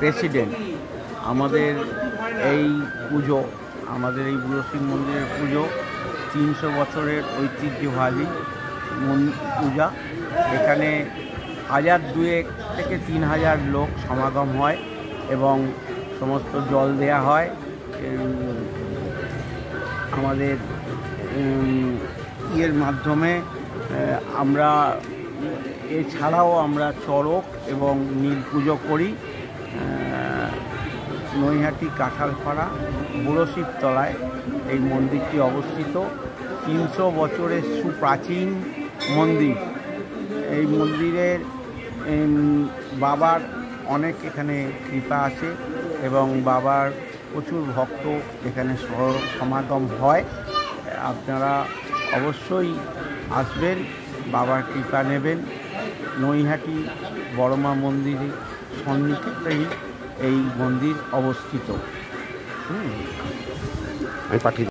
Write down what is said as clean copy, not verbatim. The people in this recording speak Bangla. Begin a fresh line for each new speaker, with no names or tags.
প্রেসিডেন্ট। আমাদের এই পুজো, আমাদের এই বুড়ো শিব মন্দিরের পুজো 300 বছরের ঐতিহ্যবাহী পূজা। এখানে 1000-2000 থেকে 3000 লোক সমাগম হয় এবং সমস্ত জল দেয়া হয়। আমাদের ইয়ের মাধ্যমে আমরা এছাড়াও আমরা চড়ক এবং নীল পুজো করি। নৈহাটি কাঁঠালপাড়া বুড়ো শিবতলায় এই মন্দিরটি অবস্থিত। 300 বছরের সুপ্রাচীন মন্দির। এই মন্দিরের বাবার অনেক এখানে কৃপা আছে এবং বাবার প্রচুর ভক্ত এখানে সমাগম হয়। আপনারা অবশ্যই আসবেন, বাবার কৃপা নেবেন। নৈহাটি বড়মা মন্দিরের সন্নিকটেই এই মন্দির অবস্থিত।
আমি পাঠিয়ে